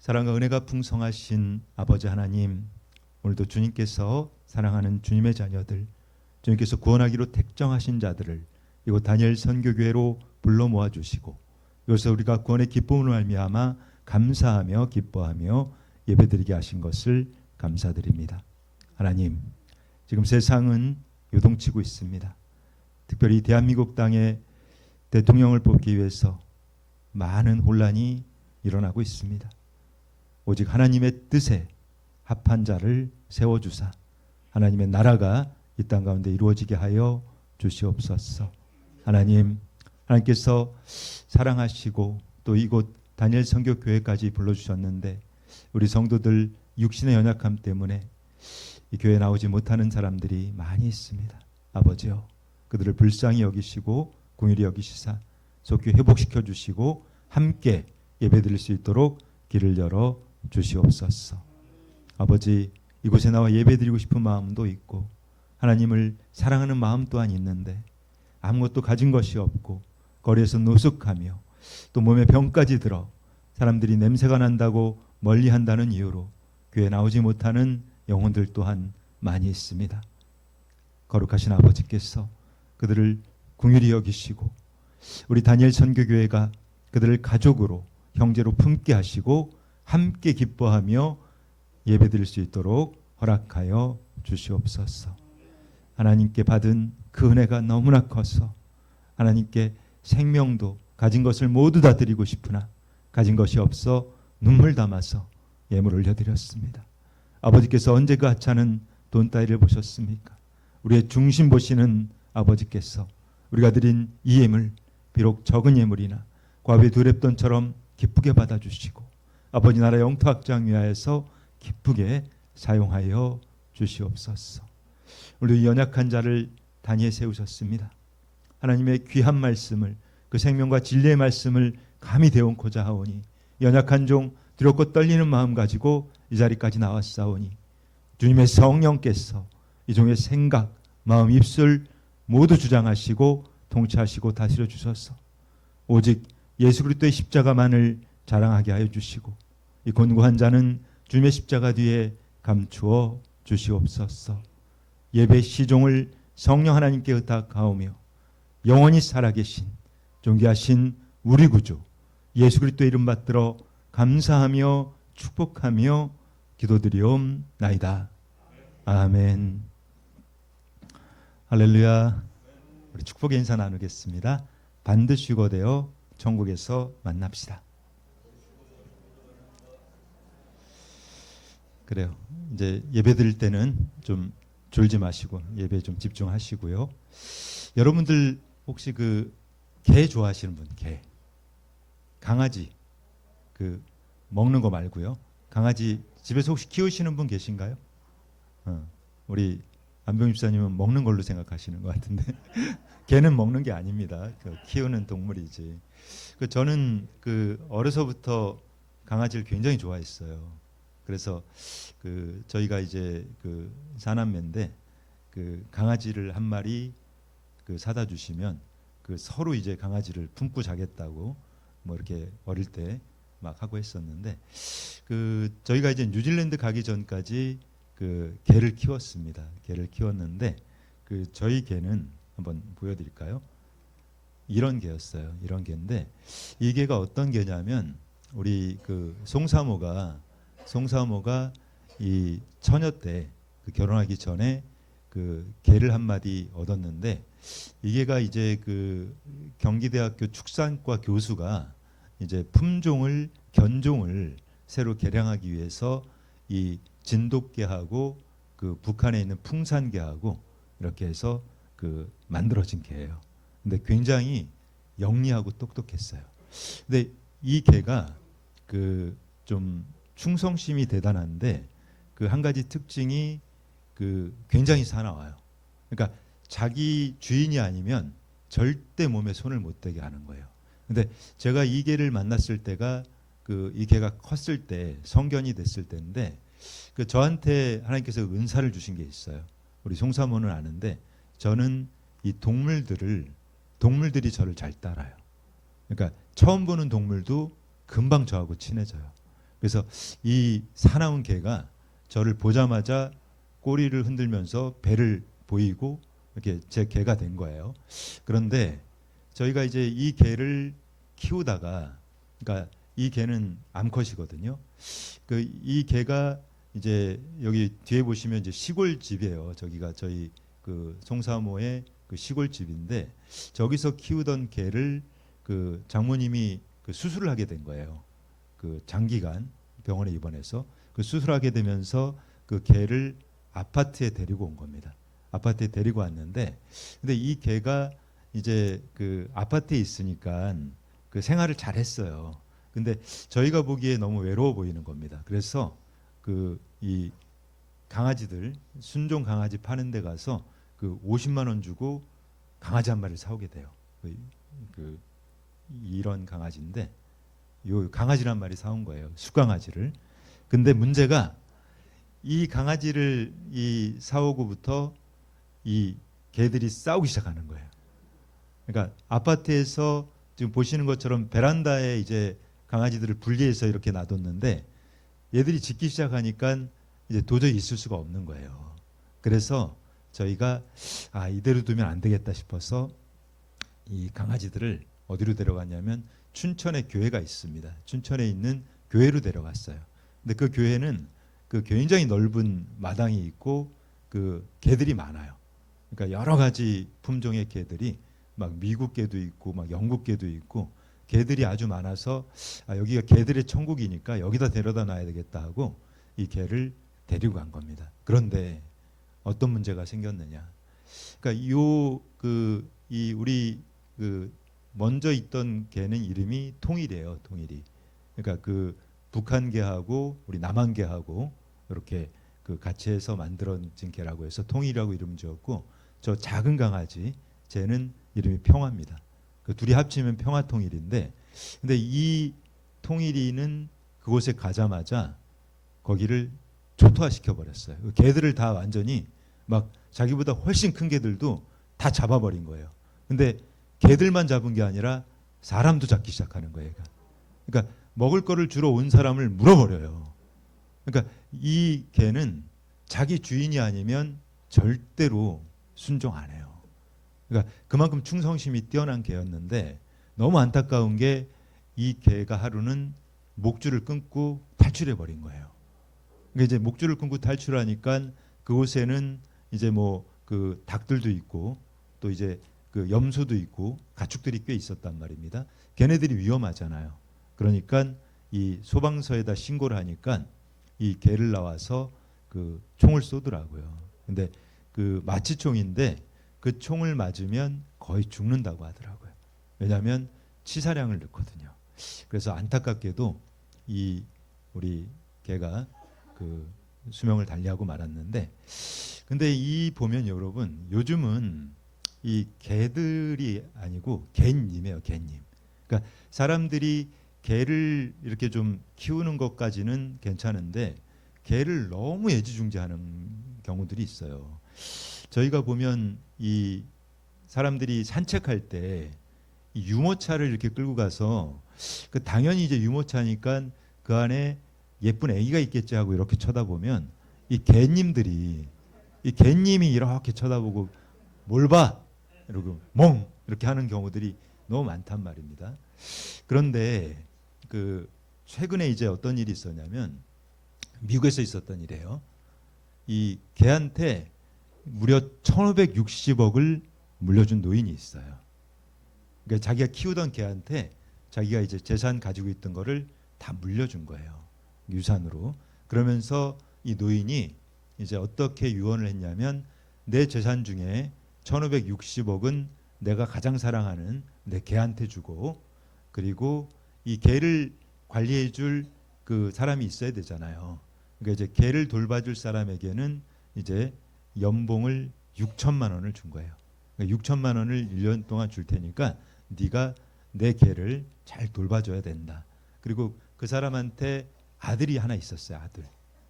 사랑과 은혜가 풍성하신 아버지 하나님, 오늘도 주님께서 사랑하는 주님의 자녀들, 주님께서 구원하기로 택정하신 자들을 이곳 다니엘 선교교회로 불러 모아주시고 이곳에서 우리가 구원의 기쁨으로 말미암아 감사하며 기뻐하며 예배드리게 하신 것을 감사드립니다. 하나님, 지금 세상은 요동치고 있습니다. 특별히 대한민국 땅에 대통령을 뽑기 위해서 많은 혼란이 일어나고 있습니다. 오직 하나님의 뜻에 합한 자를 세워주사 하나님의 나라가 이 땅 가운데 이루어지게 하여 주시옵소서. 하나님께서 사랑하시고 또 이곳 다니엘 선교교회까지 불러주셨는데 우리 성도들 육신의 연약함 때문에 이 교회에 나오지 못하는 사람들이 많이 있습니다. 아버지여, 그들을 불쌍히 여기시고 긍휼히 여기시사 속히 회복시켜 주시고 함께 예배드릴 수 있도록 길을 열어 주시옵소서. 아버지, 이곳에 나와 예배드리고 싶은 마음도 있고 하나님을 사랑하는 마음 또한 있는데 아무것도 가진 것이 없고 거리에서 노숙하며 또 몸에 병까지 들어 사람들이 냄새가 난다고 멀리한다는 이유로 교회에 나오지 못하는 영혼들 또한 많이 있습니다. 거룩하신 아버지께서 그들을 긍휼히 여기시고 우리 다니엘 선교교회가 그들을 가족으로 형제로 품게 하시고 함께 기뻐하며 예배드릴 수 있도록 허락하여 주시옵소서. 하나님께 받은 그 은혜가 너무나 커서 하나님께 생명도 가진 것을 모두 다 드리고 싶으나 가진 것이 없어 눈물 담아서 예물 올려드렸습니다. 아버지께서 언제 그 하찮은 돈 따위를 보셨습니까? 우리의 중심 보시는 아버지께서 우리가 드린 이 예물, 비록 적은 예물이나 과부의 두 렙돈처럼 기쁘게 받아주시고 아버지 나라 영토 확장 위하여서 기쁘게 사용하여 주시옵소서. 우리 연약한 자를 단위에 세우셨습니다. 하나님의 귀한 말씀을, 그 생명과 진리의 말씀을 감히 대언코자 하오니 연약한 종 두렵고 떨리는 마음 가지고 이 자리까지 나왔사오니 주님의 성령께서 이 종의 생각, 마음, 입술 모두 주장하시고 통치하시고 다스려 주셔서 오직 예수 그리스도의 십자가만을 자랑하게 하여 주시고 이 곤고한 자는 주님의 십자가 뒤에 감추어 주시옵소서. 예배 시종을 성령 하나님께 의탁하오며 영원히 살아계신 존귀하신 우리 구주 예수 그리스도의 이름 받들어 감사하며 축복하며 기도드리옵나이다. 아멘. 할렐루야. 우리 축복의 인사 나누겠습니다. 반드시 유거되어 천국에서 만납시다. 그래요. 이제 예배 드릴 때는 좀 졸지 마시고 예배에 좀 집중하시고요. 여러분들 혹시 그 개 좋아하시는 분? 개, 강아지 그 먹는 거 말고요. 강아지 집에서 혹시 키우시는 분 계신가요? 우리 안병 집사님은 먹는 걸로 생각하시는 것 같은데 개는 먹는 게 아닙니다. 그 키우는 동물이지. 저는 그 어려서부터 강아지를 굉장히 좋아했어요. 그래서 그 저희가 이제 그 사남매인데 그 강아지를 한 마리 그 사다 주시면 그 서로 이제 강아지를 품고 자겠다고 뭐 이렇게 어릴 때 막 하고 했었는데 그 저희가 이제 뉴질랜드 가기 전까지 그 개를 키웠습니다. 개를 키웠는데 그 저희 개는 한번 보여드릴까요? 이런 개였어요. 이런 개인데 이 개가 어떤 개냐면 우리 그 송사모가 이 처녀 때 그 결혼하기 전에 그 개를 한 마디 얻었는데 이 개가 이제 그 경기대학교 축산과 교수가 이제 품종을 견종을 새로 개량하기 위해서 이 진돗개하고 그 북한에 있는 풍산개하고 이렇게 해서 그 만들어진 개예요. 근데 굉장히 영리하고 똑똑했어요. 근데 이 개가 그 좀 충성심이 대단한데 그 한 가지 특징이 그 굉장히 사나워요. 그러니까 자기 주인이 아니면 절대 몸에 손을 못 대게 하는 거예요. 근데 제가 이 개를 만났을 때가 그 이 개가 컸을 때 성견이 됐을 때인데 그 저한테 하나님께서 은사를 주신 게 있어요. 우리 송사모는 아는데 저는 이 동물들이 저를 잘 따라요. 그러니까 처음 보는 동물도 금방 저하고 친해져요. 그래서 이 사나운 개가 저를 보자마자 꼬리를 흔들면서 배를 보이고 이렇게 제 개가 된 거예요. 그런데 저희가 이제 이 개를 키우다가, 그러니까 이 개는 암컷이거든요. 그 이 개가 이제 여기 뒤에 보시면 이제 시골집이에요. 저기가 저희 그 송사모의 그 시골집인데, 저기서 키우던 개를 그 장모님이 그 수술을 하게 된 거예요. 그 장기간 병원에 입원해서 그 수술하게 되면서 그 개를 아파트에 데리고 온 겁니다. 아파트에 데리고 왔는데, 근데 이 개가 이제 그 아파트에 있으니까 그 생활을 잘했어요. 근데 저희가 보기에 너무 외로워 보이는 겁니다. 그래서 그 이 강아지들, 순종 강아지 파는 데 가서 그 50만 원 주고 강아지 한 마리를 사오게 돼요. 그 이런 강아지인데, 요 강아지를 한 마리 사온 거예요. 숫강아지를. 근데 문제가 이 강아지를 이 사오고부터 이 개들이 싸우기 시작하는 거예요. 그러니까 아파트에서 지금 보시는 것처럼 베란다에 이제 강아지들을 분리해서 이렇게 놔뒀는데, 얘들이 짖기 시작하니까 이제 도저히 있을 수가 없는 거예요. 그래서 저희가 이대로 두면 안 되겠다 싶어서 이 강아지들을 어디로 데려갔냐면 춘천에 교회가 있습니다. 춘천에 있는 교회로 데려갔어요. 근데 그 교회는 그 굉장히 넓은 마당이 있고 그 개들이 많아요. 그러니까 여러 가지 품종의 개들이 막 미국 개도 있고 막 영국 개도 있고 개들이 아주 많아서 여기가 개들의 천국이니까 여기다 데려다 놔야 되겠다 하고 이 개를 데리고 간 겁니다. 그런데 어떤 문제가 생겼느냐? 그러니까 이 우리 그 먼저 있던 개는 이름이 통일이에요. 통일이. 그러니까 그 북한 개하고 우리 남한 개하고 이렇게 그 같이 해서 만들어진 개라고 해서 통일이라고 이름 지었고, 저 작은 강아지 쟤는 이름이 평화입니다. 그 둘이 합치면 평화통일인데, 근데 이 통일이는 그곳에 가자마자 거기를 초토화시켜 버렸어요. 그 개들을 다 완전히 막 자기보다 훨씬 큰 개들도 다 잡아버린 거예요. 근데 개들만 잡은 게 아니라 사람도 잡기 시작하는 거예요. 그러니까 먹을 거를 주러 온 사람을 물어버려요. 그러니까 이 개는 자기 주인이 아니면 절대로 순종 안 해요. 그러니까 그만큼 충성심이 뛰어난 개였는데, 너무 안타까운 게 이 개가 하루는 목줄을 끊고 탈출해 버린 거예요. 그러니까 이제 목줄을 끊고 탈출하니까 그곳에는 이제 뭐 그 닭들도 있고 또 이제 그 염소도 있고 가축들이 꽤 있었단 말입니다. 걔네들이 위험하잖아요. 그러니까 이 소방서에다 신고를 하니까 이 개를 나와서 그 총을 쏘더라고요. 근데 그 마취총인데 그 총을 맞으면 거의 죽는다고 하더라고요. 왜냐하면 치사량을 넣거든요. 그래서 안타깝게도 이 우리 개가 그 수명을 달리하고 말았는데, 근데 이 보면 여러분, 요즘은 이 개들이 아니고 개님이에요. 개님. 그러니까 사람들이 개를 이렇게 좀 키우는 것까지는 괜찮은데 개를 너무 애지중지하는 경우들이 있어요. 저희가 보면 이 사람들이 산책할 때 이 유모차를 이렇게 끌고 가서 그 당연히 이제 유모차니까 그 안에 예쁜 애기가 있겠지 하고 이렇게 쳐다보면 이 개님이 이렇게 쳐다보고 뭘 봐? 이러고 멍 이렇게 하는 경우들이 너무 많단 말입니다. 그런데 그 최근에 이제 어떤 일이 있었냐면 미국에서 있었던 일이에요. 이 개한테 무려 1,560억을 물려준 노인이 있어요. 그러니까 자기가 키우던 개한테 자기가 이제 재산 가지고 있던 거를 다 물려준 거예요. 유산으로. 그러면서 이 노인이 이제 어떻게 유언을 했냐면, 내 재산 중에 1,560억은 내가 가장 사랑하는 내 개한테 주고, 그리고 이 개를 관리해 줄 그 사람이 있어야 되잖아요. 그러니까 이제 개를 돌봐줄 사람에게는 이제 연봉을 6천만 원을 준 거예요. 그러니까 6천만 원을 1년 동안 줄 테니까 네가 내 개를 잘 돌봐줘야 된다. 그리고 그 사람한테 아들이 하나 있었어요. 아들.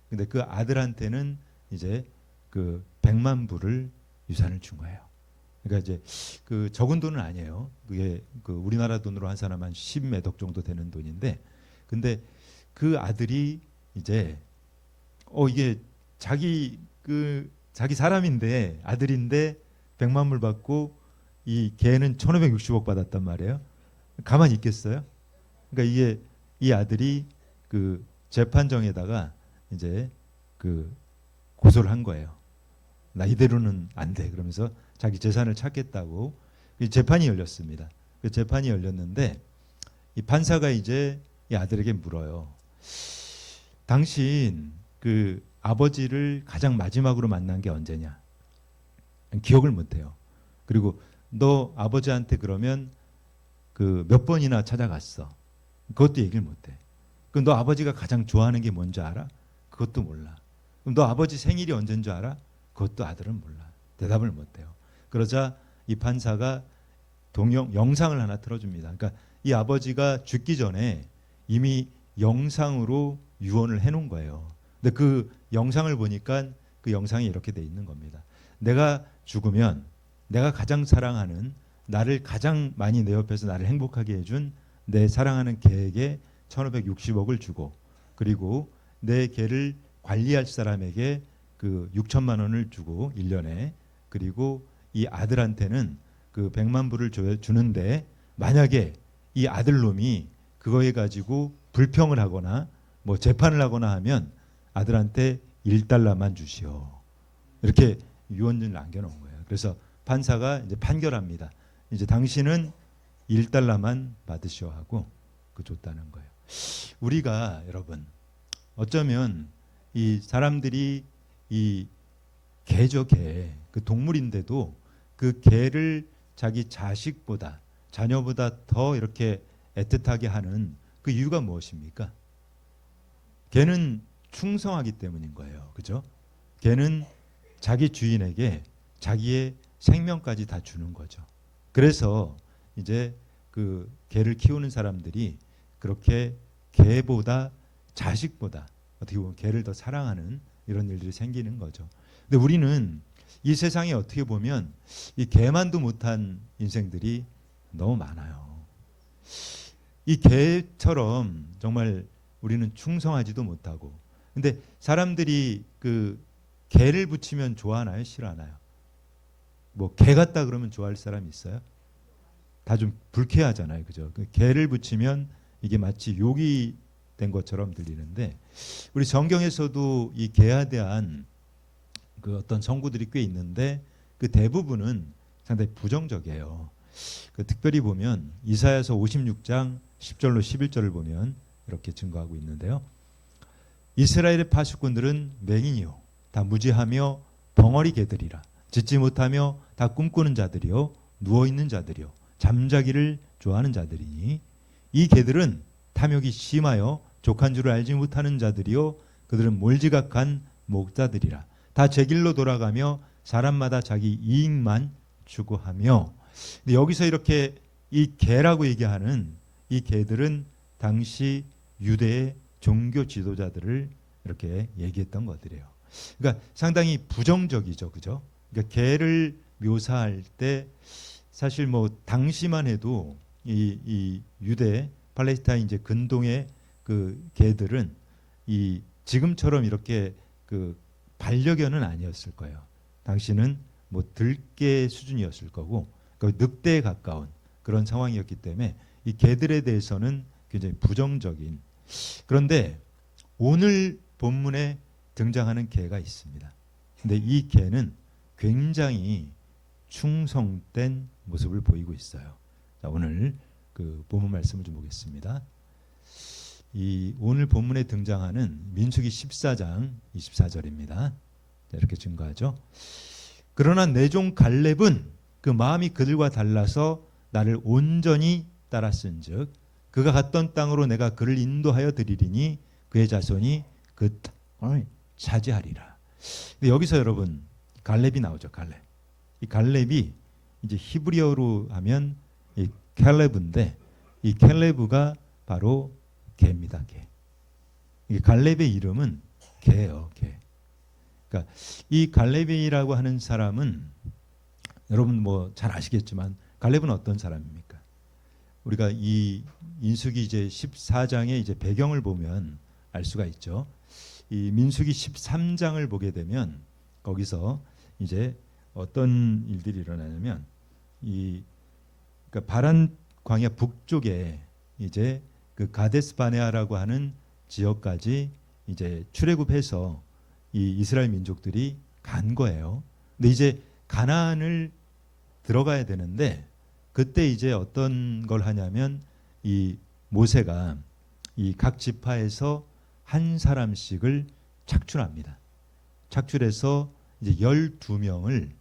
근데 그 아들한테는 이제 그 100만 불을 유산을 준 거예요. 그러니까 이제 그 적은 돈은 아니에요. 그게 그 우리나라 돈으로 한 사람 한 10몇 억 정도 되는 돈인데, 근데 그 아들이 이제 이게 자기 사람인데 아들인데 100만 불 받고 이 개는 1560억 받았단 말이에요. 가만히 있겠어요? 그러니까 이게 이 아들이 그 재판정에다가 이제 그 고소를 한 거예요. 나 이대로는 안 돼. 그러면서 자기 재산을 찾겠다고 재판이 열렸습니다. 그 재판이 열렸는데 이 판사가 이제 이 아들에게 물어요. 당신 그 아버지를 가장 마지막으로 만난 게 언제냐? 기억을 못해요. 그리고 너 아버지한테 그러면 그 몇 번이나 찾아갔어. 그것도 얘기를 못해. 그럼 너 아버지가 가장 좋아하는 게 뭔지 알아? 그것도 몰라. 그럼 너 아버지 생일이 언제인 줄 알아? 그것도 아들은 몰라. 대답을 못해요. 그러자 이 판사가 영상을 하나 틀어줍니다. 그러니까 이 아버지가 죽기 전에 이미 영상으로 유언을 해놓은 거예요. 근데 그 영상을 보니까 그 영상이 이렇게 돼 있는 겁니다. 내가 죽으면 내가 가장 사랑하는 나를 가장 많이 내 옆에서 나를 행복하게 해준 내 사랑하는 개에게 1560억을 주고 그리고 내 개를 관리할 사람에게 그 6천만 원을 주고 1년에 그리고 이 아들한테는 그 100만 불을 주는데 만약에 이 아들놈이 그거에 가지고 불평을 하거나 뭐 재판을 하거나 하면 아들한테 1달러만 주시오. 이렇게 유언을 남겨놓은 거예요. 그래서 판사가 이제 판결합니다. 이제 당신은 1달러만 받으시오 하고 그 줬다는 거예요. 우리가 여러분 어쩌면 이 사람들이 이 개죠, 개. 그 동물인데도 그 개를 자기 자식보다 자녀보다 더 이렇게 애틋하게 하는 그 이유가 무엇입니까? 개는 충성하기 때문인 거예요. 그죠? 개는 자기 주인에게 자기의 생명까지 다 주는 거죠. 그래서 이제 그 개를 키우는 사람들이 그렇게 개보다 자식보다 어떻게 보면 개를 더 사랑하는 이런 일들이 생기는 거죠. 근데 우리는 이 세상에 어떻게 보면 이 개만도 못한 인생들이 너무 많아요. 이 개처럼 정말 우리는 충성하지도 못하고 근데 사람들이 그 개를 붙이면 좋아하나요? 싫어하나요? 뭐 개 같다 그러면 좋아할 사람이 있어요? 다 좀 불쾌하잖아요. 그죠? 그 개를 붙이면 이게 마치 욕이 된 것처럼 들리는데 우리 성경에서도 이 개에 대한 그 어떤 선구들이 꽤 있는데 그 대부분은 상당히 부정적이에요. 그 특별히 보면 이사야서 56장 10절로 11절을 보면 이렇게 증거하고 있는데요. 이스라엘의 파수꾼들은 맹인이요 다 무지하며 벙어리 개들이라 짖지 못하며 다 꿈꾸는 자들이요 누워있는 자들이요 잠자기를 좋아하는 자들이니 이 개들은 탐욕이 심하여 족한 줄을 알지 못하는 자들이요 그들은 몰지각한 목자들이라 다 제 길로 돌아가며 사람마다 자기 이익만 추구하며 근데 여기서 이렇게 이 개라고 얘기하는 이 개들은 당시 유대의 종교 지도자들을 이렇게 얘기했던 것들이에요. 그러니까 상당히 부정적이죠. 그죠? 그러니까 개를 묘사할 때 사실 뭐 당시만 해도 이 유대 팔레스타인 이제 근동의 그 개들은 이 지금처럼 이렇게 그 반려견은 아니었을 거예요. 당시는 뭐 들개 수준이었을 거고 그 늑대에 가까운 그런 상황이었기 때문에 이 개들에 대해서는 굉장히 부정적인 그런데 오늘 본문에 등장하는 개가 있습니다. 근데 이 개는 굉장히 충성된 모습을 보이고 있어요. 자, 오늘 그 본문 말씀을 좀 보겠습니다. 이 오늘 본문에 등장하는 민수기 14장 24절입니다. 이렇게 증거하죠. 그러나 내 종 갈렙은 그 마음이 그들과 달라서 나를 온전히 따랐은즉 그가 갔던 땅으로 내가 그를 인도하여 드리리니 그의 자손이 그 땅을 차지하리라. 근데 여기서 여러분 갈렙이 나오죠. 갈렙. 이 갈렙이 이제 히브리어로 하면 이 캘레브인데 이 캘레브가 바로 개입니다. 개. 이 갈렙의 이름은 개예요. 개. 그러니까 이 갈렙이라고 하는 사람은 여러분 뭐 잘 아시겠지만 갈렙은 어떤 사람입니까? 우리가 이 인수기 이제 14장의 이제 배경을 보면 알 수가 있죠. 이 민수기 13장을 보게 되면 거기서 이제 어떤 일들이 일어나냐면 그러니까 바란 광야 북쪽에 이제 그 가데스 바네아라고 하는 지역까지 이제 출애굽해서 이 이스라엘 민족들이 간 거예요. 근데 이제 가나안을 들어가야 되는데 그때 이제 어떤 걸 하냐면 이 모세가 이 각 지파에서 한 사람씩을 착출합니다. 착출해서 이제 12명을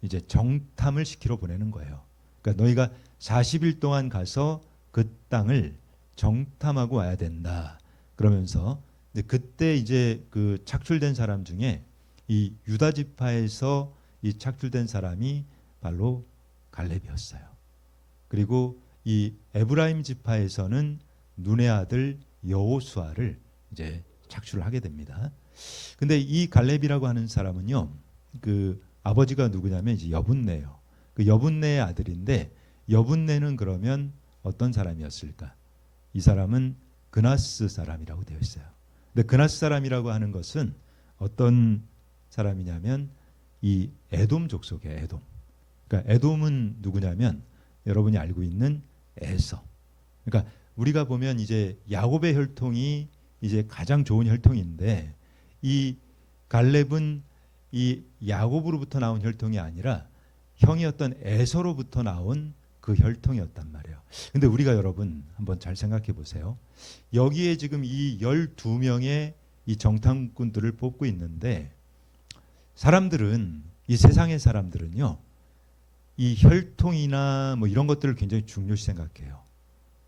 이제 정탐을 시키러 보내는 거예요. 그러니까 너희가 40일 동안 가서 그 땅을 정탐하고 와야 된다. 그러면서 그때 이제 그 착출된 사람 중에 이 유다 지파에서 이 착출된 사람이 바로 갈렙이었어요. 그리고 이 에브라임 지파에서는 눈의 아들 여호수아를 이제 착출을 하게 됩니다. 근데 이 갈렙이라고 하는 사람은요, 그 아버지가 누구냐면 이제 여분네요. 그 여분네의 아들인데 여분네는 그러면 어떤 사람이었을까? 이 사람은 그나스 사람이라고 되어 있어요. 근데 그나스 사람이라고 하는 것은 어떤 사람이냐면 이 에돔 족속이에요. 에돔. 그러니까 에돔은 누구냐면 여러분이 알고 있는 에서. 그러니까 우리가 보면 이제 야곱의 혈통이 이제 가장 좋은 혈통인데 이 갈렙은 이 야곱으로부터 나온 혈통이 아니라 형이었던 에서로부터 나온 그 혈통이었단 말이에요. 근데 우리가 여러분 한번 잘 생각해 보세요. 여기에 지금 이 12명의 이 정탐꾼들을 뽑고 있는데 사람들은 이 세상의 사람들은요. 이 혈통이나 뭐 이런 것들을 굉장히 중요시 생각해요.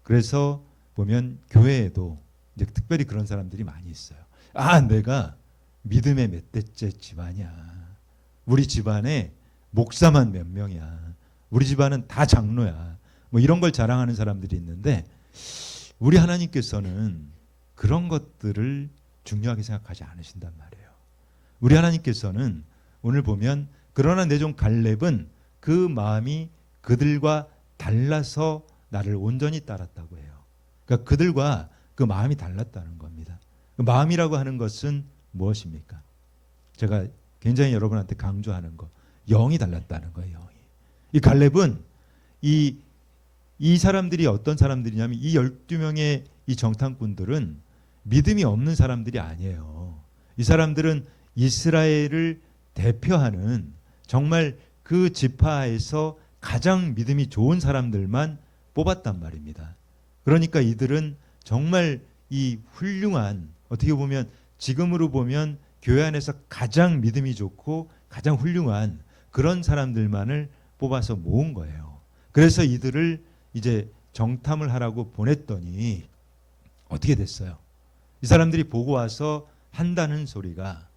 그래서 보면 교회에도 이제 특별히 그런 사람들이 많이 있어요. 아, 내가 믿음의 몇 대째 집안이야. 우리 집안에 목사만 몇 명이야. 우리 집안은 다 장로야. 뭐 이런 걸 자랑하는 사람들이 있는데 우리 하나님께서는 그런 것들을 중요하게 생각하지 않으신단 말이에요. 우리 하나님께서는 오늘 보면 그러나 내 종 갈렙은 그 마음이 그들과 달라서 나를 온전히 따랐다고 해요. 그러니까 그들과 그 마음이 달랐다는 겁니다. 그 마음이라고 하는 것은 무엇입니까? 제가 굉장히 여러분한테 강조하는 거. 영이 달랐다는 거예요. 영이. 이 갈렙은 이 사람들이 어떤 사람들이냐면 이 12명의 이 정탐꾼들은 믿음이 없는 사람들이 아니에요. 이 사람들은 이스라엘을 대표하는 정말 그 지파에서 가장 믿음이 좋은 사람들만 뽑았단 말입니다. 그러니까 이들은 정말 이 훌륭한 어떻게 보면 지금으로 보면 교회 안에서 가장 믿음이 좋고 가장 훌륭한 그런 사람들만을 뽑아서 모은 거예요. 그래서 이들을 이제 정탐을 하라고 보냈더니 어떻게 됐어요? 이 사람들이 보고 와서 한다는 소리가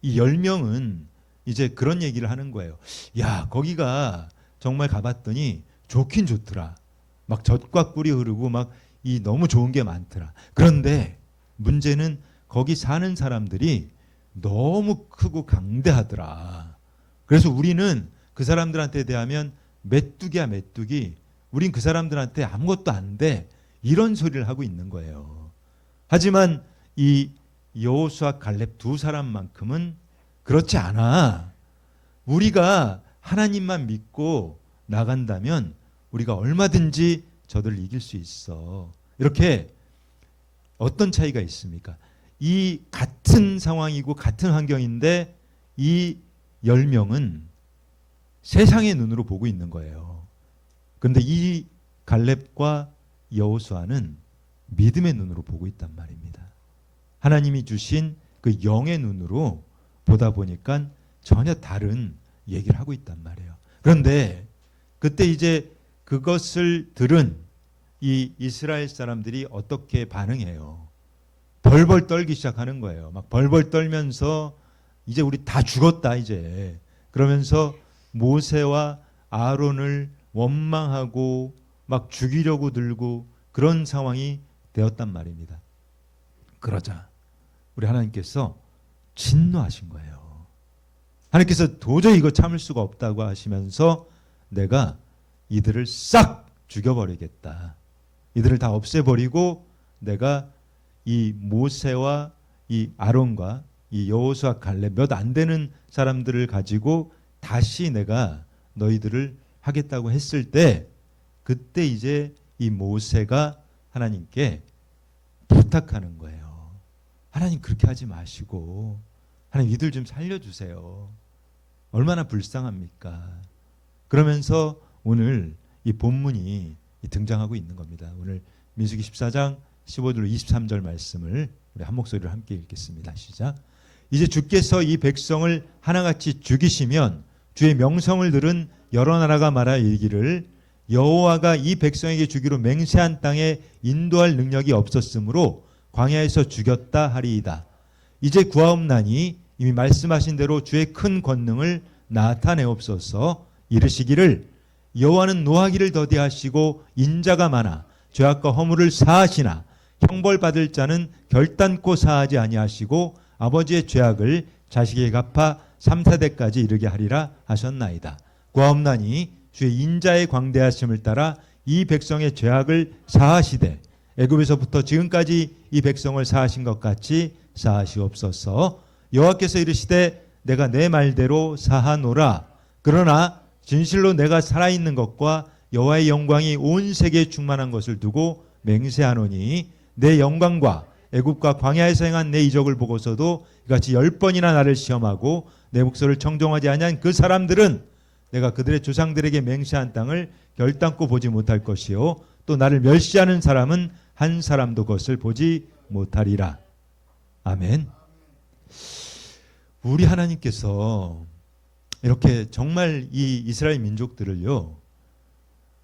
이 10명은 이제 그런 얘기를 하는 거예요. 야, 거기가 정말 가봤더니 좋긴 좋더라. 막 젖과 꿀이 흐르고 막 이 너무 좋은 게 많더라. 그런데 문제는 거기 사는 사람들이 너무 크고 강대하더라. 그래서 우리는 그 사람들한테 대하면 메뚜기야 메뚜기. 우린 그 사람들한테 아무것도 안 돼. 이런 소리를 하고 있는 거예요. 하지만 이 여호수아 갈렙 두 사람만큼은 그렇지 않아. 우리가 하나님만 믿고 나간다면 우리가 얼마든지 저들을 이길 수 있어. 이렇게 어떤 차이가 있습니까? 이 같은 상황이고 같은 환경인데 이 10명은 세상의 눈으로 보고 있는 거예요. 그런데 이 갈렙과 여호수아는 믿음의 눈으로 보고 있단 말입니다. 하나님이 주신 그 영의 눈으로 보다 보니까 전혀 다른 얘기를 하고 있단 말이에요. 그런데 그때 이제 그것을 들은 이 이스라엘 사람들이 어떻게 반응해요? 벌벌 떨기 시작하는 거예요. 막 벌벌 떨면서 이제 우리 다 죽었다 이제. 그러면서 모세와 아론을 원망하고 막 죽이려고 들고 그런 상황이 되었단 말입니다. 그러자 우리 하나님께서 진노하신 거예요. 하나님께서 도저히 이거 참을 수가 없다고 하시면서 내가 이들을 싹 죽여버리겠다. 이들을 다 없애버리고 내가 이 모세와 이 아론과 이 여호수아 갈렙 몇 안 되는 사람들을 가지고 다시 내가 너희들을 하겠다고 했을 때 그때 이제 이 모세가 하나님께 부탁하는 거예요. 하나님 그렇게 하지 마시고 하나님 이들 좀 살려주세요. 얼마나 불쌍합니까? 그러면서 오늘 이 본문이 등장하고 있는 겁니다. 오늘 민수기 14장 15절로 23절 말씀을 우리 한 목소리로 함께 읽겠습니다. 시작. 이제 주께서 이 백성을 하나같이 죽이시면 주의 명성을 들은 여러 나라가 말하여 이르기를 여호와가 이 백성에게 주기로 맹세한 땅에 인도할 능력이 없었으므로 광야에서 죽였다 하리이다. 이제 구하옵나니 이미 말씀하신 대로 주의 큰 권능을 나타내옵소서. 이르시기를 여호와는 노하기를 더디하시고 인자가 많아 죄악과 허물을 사하시나 형벌받을 자는 결단코 사하지 아니하시고 아버지의 죄악을 자식에게 갚아 3, 4대까지 이르게 하리라 하셨나이다. 구하옵나니 주의 인자의 광대하심을 따라 이 백성의 죄악을 사하시되 애굽에서부터 지금까지 이 백성을 사하신 것 같이 사하시옵소서. 여호와께서 이르시되 내가 내 말대로 사하노라. 그러나 진실로 내가 살아있는 것과 여호와의 영광이 온 세계에 충만한 것을 두고 맹세하노니 내 영광과 애굽과 광야에서 행한 내 이적을 보고서도 이같이 10번이나 나를 시험하고 내 목소리를 청종하지 아니한 그 사람들은 내가 그들의 조상들에게 맹세한 땅을 결단코 보지 못할 것이요 또 나를 멸시하는 사람은 한 사람도 그것을 보지 못하리라. 아멘. 우리 하나님께서 이렇게 정말 이 이스라엘 민족들을요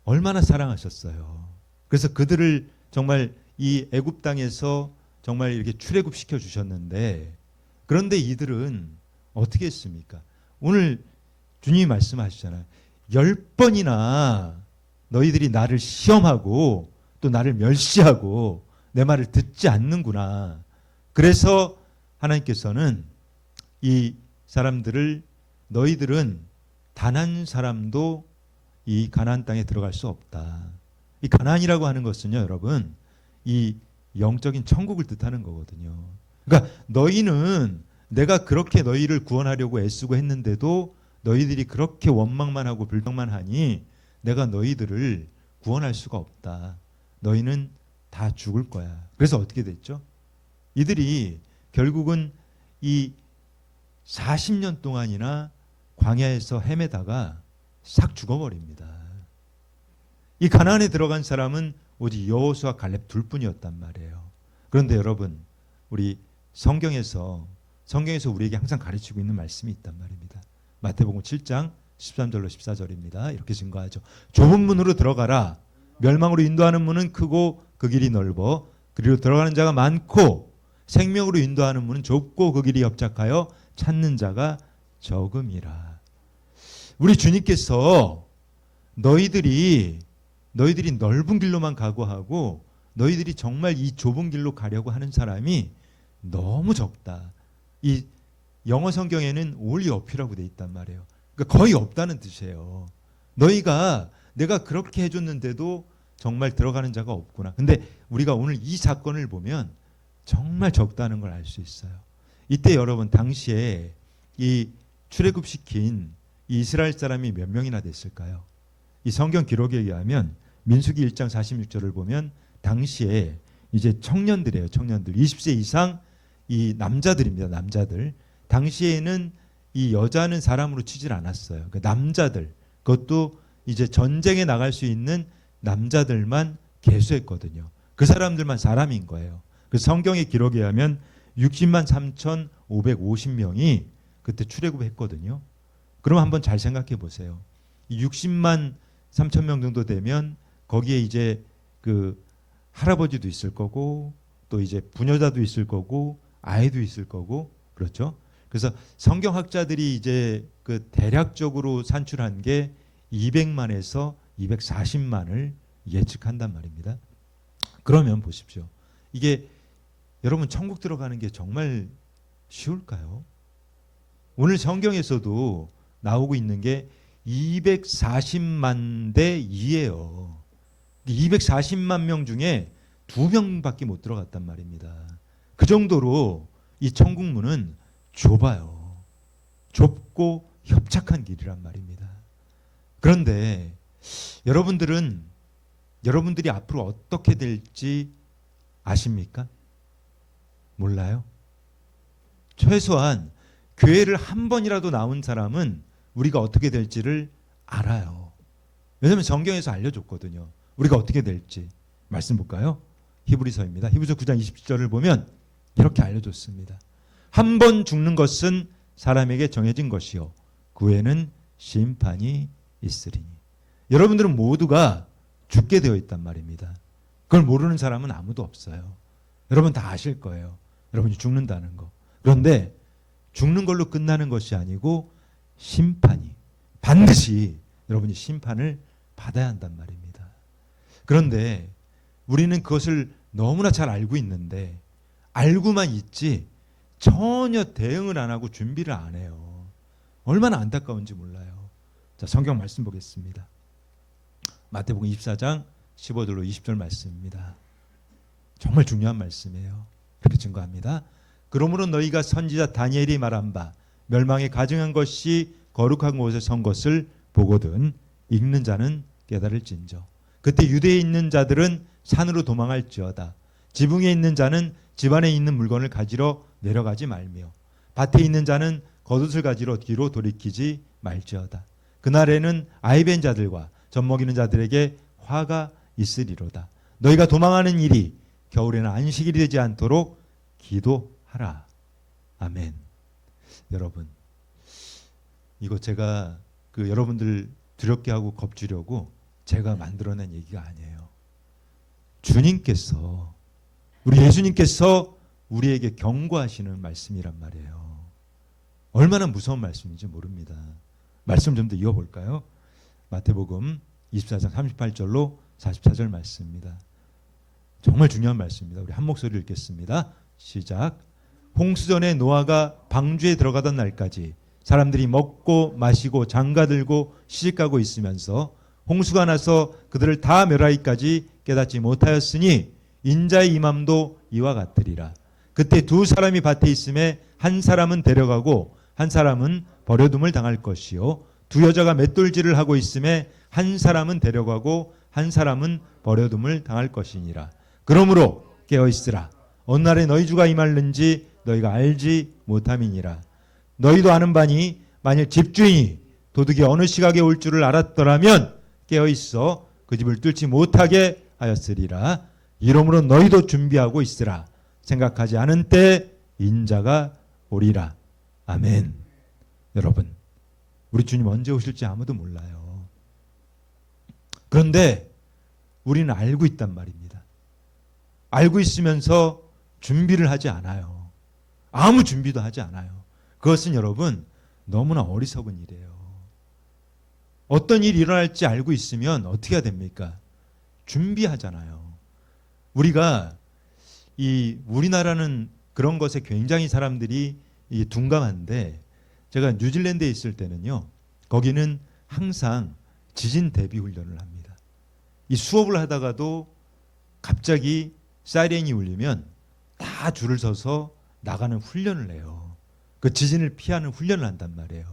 얼마나 사랑하셨어요. 그래서 그들을 정말 이 애굽 땅에서 정말 이렇게 출애굽 시켜 주셨는데 그런데 이들은 어떻게 했습니까? 오늘 주님이 말씀하시잖아요. 10번이나 너희들이 나를 시험하고 또 나를 멸시하고 내 말을 듣지 않는구나. 그래서 하나님께서는 이 사람들을 너희들은 단 한 사람도 이 가나안 땅에 들어갈 수 없다. 이 가나안이라고 하는 것은요, 여러분, 이 영적인 천국을 뜻하는 거거든요. 그러니까 너희는 내가 그렇게 너희를 구원하려고 애쓰고 했는데도 너희들이 그렇게 원망만 하고 불평만 하니 내가 너희들을 구원할 수가 없다. 너희는 다 죽을 거야. 그래서 어떻게 됐죠? 이들이 결국은 이 40년 동안이나 광야에서 헤매다가 싹 죽어버립니다. 이 가나안에 들어간 사람은 오직 여호수아 갈렙 둘뿐이었단 말이에요. 그런데 여러분, 우리 성경에서 우리에게 항상 가르치고 있는 말씀이 있단 말입니다. 마태복음 7장 13절로 14절입니다. 이렇게 증거하죠. 좁은 문으로 들어가라. 멸망으로 인도하는 문은 크고 그 길이 넓어 그리로 들어가는 자가 많고 생명으로 인도하는 문은 좁고 그 길이 협착하여 찾는 자가 적음이라. 우리 주님께서 너희들이 넓은 길로만 각오하고 너희들이 정말 이 좁은 길로 가려고 하는 사람이 너무 적다. 이 영어 성경에는 only up이라고 돼 있단 말이에요. 그러니까 거의 없다는 뜻이에요. 너희가 내가 그렇게 해줬는데도 정말 들어가는 자가 없구나. 근데 우리가 오늘 이 사건을 보면 정말 적다는 걸 알 수 있어요. 이때 여러분 당시에 이 출애굽시킨 이 이스라엘 사람이 몇 명이나 됐을까요? 이 성경 기록에 의하면 민수기 1장 46절을 보면 당시에 이제 청년들이에요. 청년들 20세 이상 이 남자들입니다. 남자들. 당시에는 이 여자는 사람으로 치질 않았어요. 그 남자들, 그것도 이제 전쟁에 나갈 수 있는 남자들만 계수했거든요. 그 사람들만 사람인 거예요. 그 성경의 기록에 의하면 60만 3,550명이 그때 출애굽했거든요. 그럼 한번 잘 생각해 보세요. 이 60만 3천 명 정도 되면 거기에 이제 그 할아버지도 있을 거고 또 이제 부녀자도 있을 거고 아이도 있을 거고 그렇죠. 그래서 성경학자들이 이제 그 대략적으로 산출한 게 200만에서 240만을 예측한단 말입니다. 그러면 보십시오. 이게 여러분 천국 들어가는 게 정말 쉬울까요? 오늘 성경에서도 나오고 있는 게 240만 대 2예요. 240만 명 중에 2명밖에 못 들어갔단 말입니다. 그 정도로 이 천국문은 좁아요. 좁고 협착한 길이란 말입니다. 그런데 여러분들이 앞으로 어떻게 될지 아십니까? 몰라요? 최소한 교회를 한 번이라도 나온 사람은 우리가 어떻게 될지를 알아요. 왜냐하면 성경에서 알려줬거든요. 우리가 어떻게 될지. 말씀 볼까요? 히브리서입니다. 히브리서 9장 27절을 보면 이렇게 알려줬습니다. 한 번 죽는 것은 사람에게 정해진 것이요 그 후에는 심판이 있으리니. 여러분들은 모두가 죽게 되어 있단 말입니다. 그걸 모르는 사람은 아무도 없어요. 여러분 다 아실 거예요. 여러분이 죽는다는 거. 그런데 죽는 걸로 끝나는 것이 아니고 심판이, 반드시 여러분이 심판을 받아야 한단 말입니다. 그런데 우리는 그것을 너무나 잘 알고 있는데, 알고만 있지 전혀 대응을 안 하고 준비를 안 해요. 얼마나 안타까운지 몰라요. 자, 성경 말씀 보겠습니다. 마태복음 24장 15절로 20절 말씀입니다. 정말 중요한 말씀이에요. 이렇게 증거합니다. 그러므로 너희가 선지자 다니엘이 말한 바 멸망에 가증한 것이 거룩한 곳에 선 것을 보거든 읽는 자는 깨달을진저. 그때 유대에 있는 자들은 산으로 도망할지어다. 지붕에 있는 자는 집안에 있는 물건을 가지러 내려가지 말며 밭에 있는 자는 겉옷을 가지러 뒤로 돌이키지 말지어다. 그날에는 아이벤 자들과 젖먹이는 자들에게 화가 있으리로다. 너희가 도망하는 일이 겨울에는 안식일이 되지 않도록 기도하라. 아멘. 여러분, 이거 제가 여러분들 두렵게 하고 겁주려고 제가 만들어낸 얘기가 아니에요. 주님께서, 우리 예수님께서 우리에게 경고하시는 말씀이란 말이에요. 얼마나 무서운 말씀인지 모릅니다. 말씀 좀 더 이어볼까요? 마태복음 24장 38절로 44절 말씀입니다. 정말 중요한 말씀입니다. 우리 한 목소리로 읽겠습니다. 시작. 홍수전에 노아가 방주에 들어가던 날까지 사람들이 먹고 마시고 장가들고 시집가고 있으면서 홍수가 나서 그들을 다 멸하기까지 깨닫지 못하였으니 인자의 임함도 이와 같으리라. 그때 두 사람이 밭에 있음에 한 사람은 데려가고 한 사람은 버려둠을 당할 것이요 두 여자가 맷돌질을 하고 있음에 한 사람은 데려가고 한 사람은 버려둠을 당할 것이니라. 그러므로 깨어있으라. 어느 날에 너희 주가 임할는지 너희가 알지 못함이니라. 너희도 아는 바니 만일 집주인이 도둑이 어느 시각에 올 줄을 알았더라면 깨어있어 그 집을 뚫지 못하게 하였으리라. 이러므로 너희도 준비하고 있으라. 생각하지 않은 때 인자가 오리라. 아멘. 여러분, 우리 주님 언제 오실지 아무도 몰라요. 그런데 우리는 알고 있단 말입니다. 알고 있으면서 준비를 하지 않아요. 아무 준비도 하지 않아요. 그것은 여러분 너무나 어리석은 일이에요. 어떤 일이 일어날지 알고 있으면 어떻게 해야 됩니까? 준비하잖아요. 우리가 우리나라는 그런 것에 굉장히 사람들이 둔감한데, 제가 뉴질랜드에 있을 때는요, 거기는 항상 지진 대비 훈련을 합니다. 이 수업을 하다가도 갑자기 사이렌이 울리면 다 줄을 서서 나가는 훈련을 해요. 그 지진을 피하는 훈련을 한단 말이에요.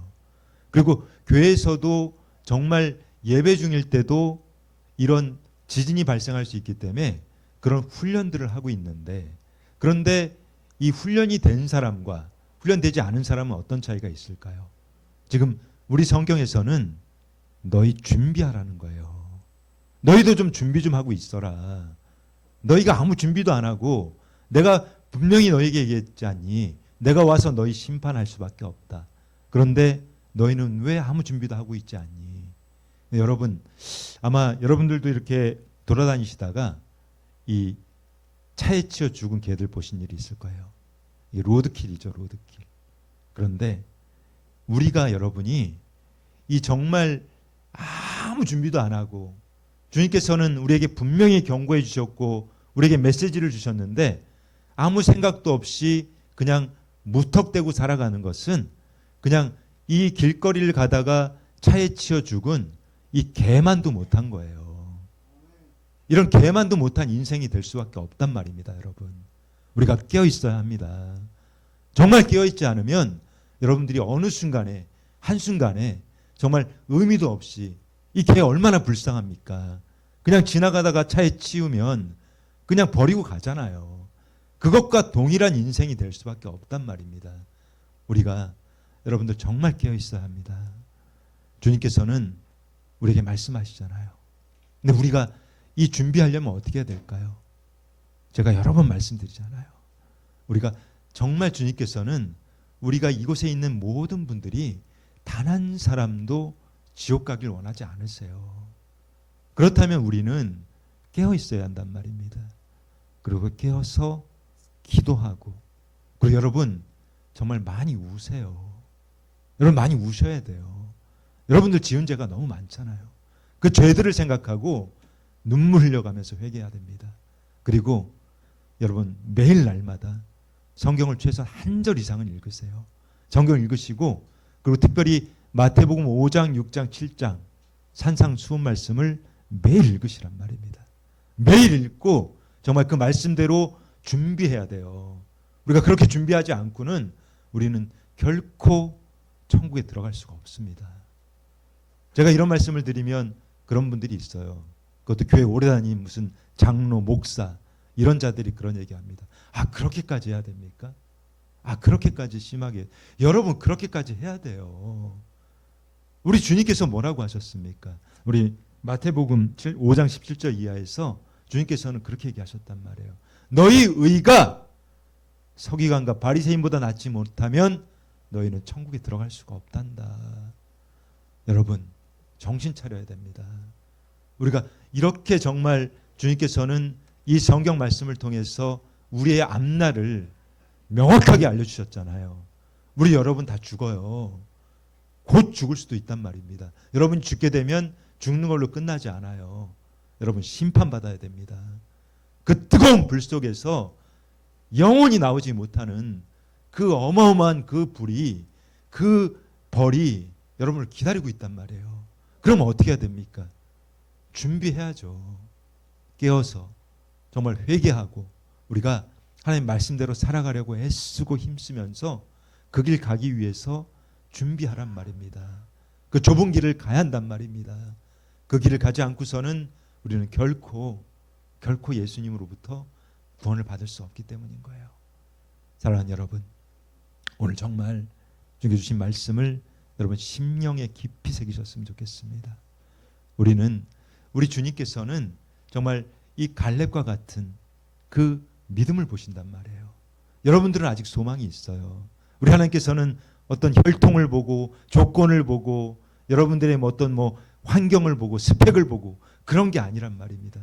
그리고 교회에서도 정말 예배 중일 때도 이런 지진이 발생할 수 있기 때문에 그런 훈련들을 하고 있는데, 그런데 이 훈련이 된 사람과 훈련되지 않은 사람은 어떤 차이가 있을까요? 지금 우리 성경에서는 너희 준비하라는 거예요. 너희도 좀 준비 좀 하고 있어라. 너희가 아무 준비도 안 하고 내가 분명히 너희에게 얘기했지 않니? 내가 와서 너희 심판할 수밖에 없다. 그런데 너희는 왜 아무 준비도 하고 있지 않니? 여러분, 아마 여러분들도 이렇게 돌아다니시다가 이 차에 치여 죽은 개들 보신 일이 있을 거예요. 이게 로드킬이죠, 로드킬. 그런데 우리가, 여러분이 이 정말 아무 준비도 안 하고, 주님께서는 우리에게 분명히 경고해 주셨고 우리에게 메시지를 주셨는데 아무 생각도 없이 그냥 무턱대고 살아가는 것은 그냥 이 길거리를 가다가 차에 치여 죽은 이 개만도 못한 거예요. 이런 개만도 못한 인생이 될 수밖에 없단 말입니다, 여러분. 우리가 깨어 있어야 합니다. 정말 깨어 있지 않으면 여러분들이 어느 순간에 한순간에 정말 의미도 없이 이 개 얼마나 불쌍합니까? 그냥 지나가다가 차에 치우면 그냥 버리고 가잖아요. 그것과 동일한 인생이 될 수밖에 없단 말입니다. 우리가 여러분들 정말 깨어 있어야 합니다. 주님께서는 우리에게 말씀하시잖아요. 근데 우리가 이 준비하려면 어떻게 해야 될까요? 제가 여러 번 말씀드리잖아요. 우리가 정말 주님께서는 우리가 이곳에 있는 모든 분들이 단 한 사람도 지옥 가길 원하지 않으세요. 그렇다면 우리는 깨어 있어야 한단 말입니다. 그리고 깨어서 기도하고, 그리고 여러분 정말 많이 우세요. 여러분 많이 우셔야 돼요. 여러분들 지은 죄가 너무 많잖아요. 그 죄들을 생각하고 눈물 흘려가면서 회개해야 됩니다. 그리고 여러분 매일 날마다 성경을 최소한 한 절 이상은 읽으세요. 성경을 읽으시고, 그리고 특별히 마태복음 5장, 6장, 7장 산상수훈 말씀을 매일 읽으시란 말입니다. 매일 읽고 정말 그 말씀대로 준비해야 돼요. 우리가 그렇게 준비하지 않고는 우리는 결코 천국에 들어갈 수가 없습니다. 제가 이런 말씀을 드리면 그런 분들이 있어요. 그것도 교회 오래 다닌 무슨 장로, 목사 이런 자들이 그런 얘기합니다. 아, 그렇게까지 해야 됩니까? 아, 그렇게까지 심하게. 여러분 그렇게까지 해야 돼요. 우리 주님께서 뭐라고 하셨습니까? 우리 마태복음 5장 17절 이하에서 주님께서는 그렇게 얘기하셨단 말이에요. 너희 의가 서기관과 바리새인보다 낫지 못하면 너희는 천국에 들어갈 수가 없단다. 여러분 정신 차려야 됩니다. 우리가 이렇게 정말 주님께서는 이 성경 말씀을 통해서 우리의 앞날을 명확하게 알려주셨잖아요. 우리 여러분 다 죽어요. 곧 죽을 수도 있단 말입니다. 여러분 죽게 되면 죽는 걸로 끝나지 않아요. 여러분 심판받아야 됩니다. 그 뜨거운 불 속에서 영원히 나오지 못하는 그 어마어마한 그 불이, 그 벌이 여러분을 기다리고 있단 말이에요. 그럼 어떻게 해야 됩니까? 준비해야죠. 깨어서 정말 회개하고 우리가 하나님 말씀대로 살아가려고 애쓰고 힘쓰면서 그 길 가기 위해서 준비하란 말입니다. 그 좁은 길을 가야 한단 말입니다. 그 길을 가지 않고서는 우리는 결코 예수님으로부터 구원을 받을 수 없기 때문인 거예요. 사랑하는 여러분, 오늘 정말 주님께 주신 말씀을 여러분 심령에 깊이 새기셨으면 좋겠습니다. 우리 주님께서는 정말 이 갈렙과 같은 그 믿음을 보신단 말이에요. 여러분들은 아직 소망이 있어요. 우리 하나님께서는 어떤 혈통을 보고 조건을 보고 여러분들의 어떤 환경을 보고 스펙을 보고 그런 게 아니란 말입니다.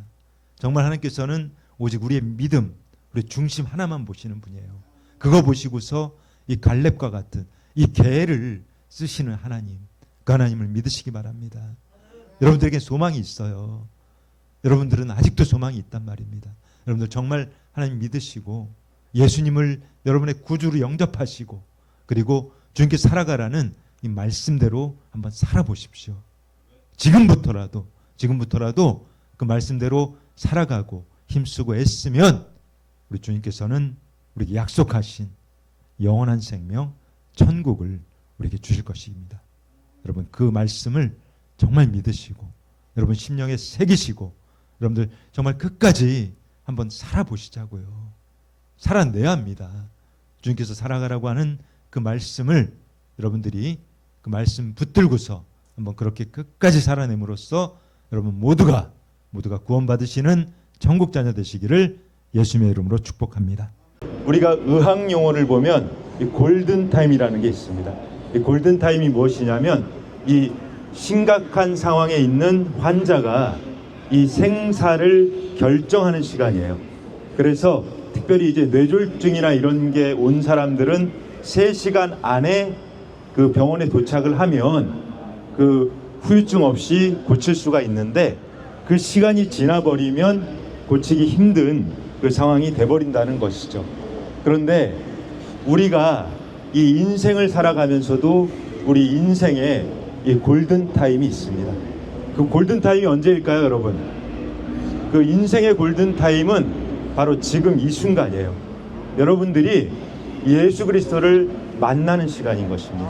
정말 하나님께서는 오직 우리의 믿음, 우리 중심 하나만 보시는 분이에요. 그거 보시고서 이 갈렙과 같은 이 개를 쓰시는 하나님, 그 하나님을 믿으시기 바랍니다. 여러분들에게 소망이 있어요. 여러분들은 아직도 소망이 있단 말입니다. 여러분들 정말 하나님 믿으시고 예수님을 여러분의 구주로 영접하시고 그리고 주님께 살아가라는 이 말씀대로 한번 살아보십시오. 지금부터라도 그 말씀대로 살아가고 힘쓰고 애쓰면 우리 주님께서는 우리에게 약속하신 영원한 생명, 천국을 우리에게 주실 것입니다. 여러분 그 말씀을 정말 믿으시고 여러분 심령에 새기시고 여러분들 정말 끝까지 한번 살아보시자고요. 살아내야 합니다. 주님께서 살아가라고 하는 그 말씀을 여러분들이 그 말씀 붙들고서 한번 그렇게 끝까지 살아냄으로써 여러분 모두가 구원받으시는 천국 자녀 되시기를 예수님의 이름으로 축복합니다. 우리가 의학 용어를 보면 이 골든타임이라는 게 있습니다. 이 골든타임이 무엇이냐면 이 심각한 상황에 있는 환자가 이 생사를 결정하는 시간이에요. 그래서 특별히 이제 뇌졸중이나 이런 게 온 사람들은 3시간 안에 그 병원에 도착을 하면 그 후유증 없이 고칠 수가 있는데 그 시간이 지나버리면 고치기 힘든 그 상황이 돼버린다는 것이죠. 그런데 우리가 이 인생을 살아가면서도 우리 인생에 이 골든타임이 있습니다. 그 골든타임이 언제일까요, 여러분? 그 인생의 골든타임은 바로 지금 이 순간이에요. 여러분들이 예수 그리스도를 만나는 시간인 것입니다.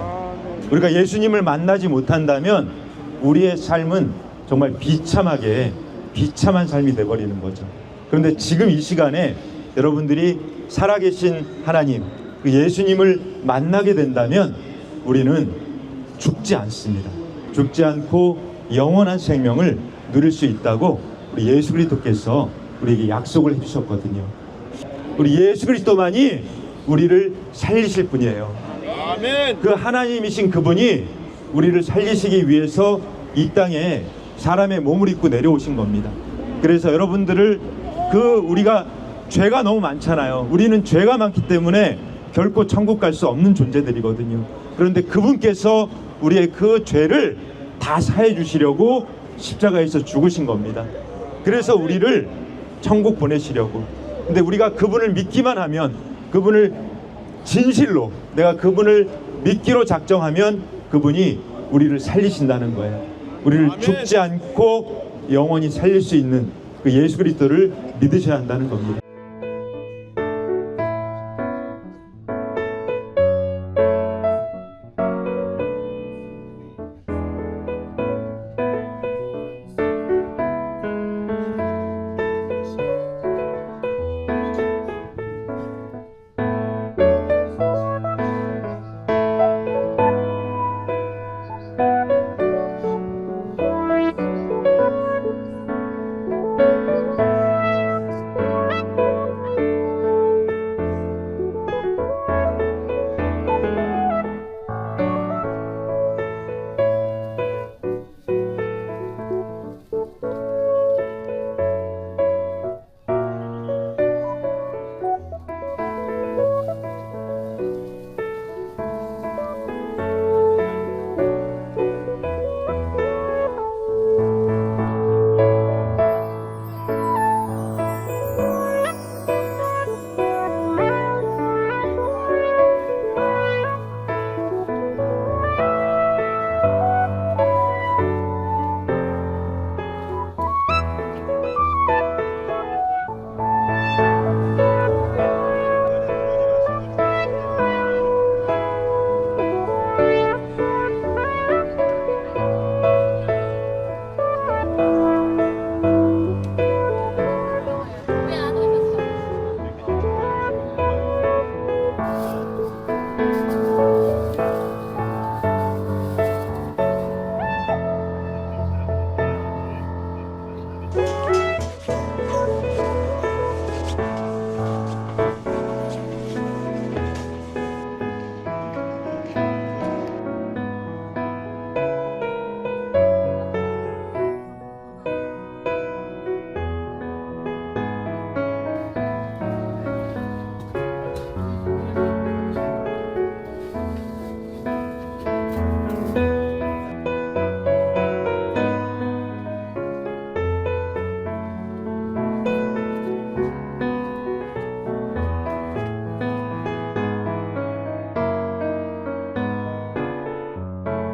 우리가 예수님을 만나지 못한다면 우리의 삶은 정말 비참한 삶이 되어버리는 거죠. 그런데 지금 이 시간에 여러분들이 살아계신 하나님, 그 예수님을 만나게 된다면 우리는 죽지 않습니다. 죽지 않고 영원한 생명을 누릴 수 있다고 우리 예수 그리스도께서 우리에게 약속을 해주셨거든요. 우리 예수 그리스도만이 우리를 살리실 분이에요. 아멘. 그 하나님이신 그분이 우리를 살리시기 위해서 이 땅에 사람의 몸을 입고 내려오신 겁니다. 그래서 여러분들을 우리가 죄가 너무 많잖아요. 우리는 죄가 많기 때문에 결코 천국 갈 수 없는 존재들이거든요. 그런데 그분께서 우리의 그 죄를 다 사해 주시려고 십자가에서 죽으신 겁니다. 그래서 우리를 천국 보내시려고. 근데 우리가 그분을 믿기만 하면, 그분을 진실로 내가 그분을 믿기로 작정하면 그분이 우리를 살리신다는 거예요. 우리를 아멘. 죽지 않고 영원히 살릴 수 있는 그 예수 그리스도를 믿으셔야 한다는 겁니다.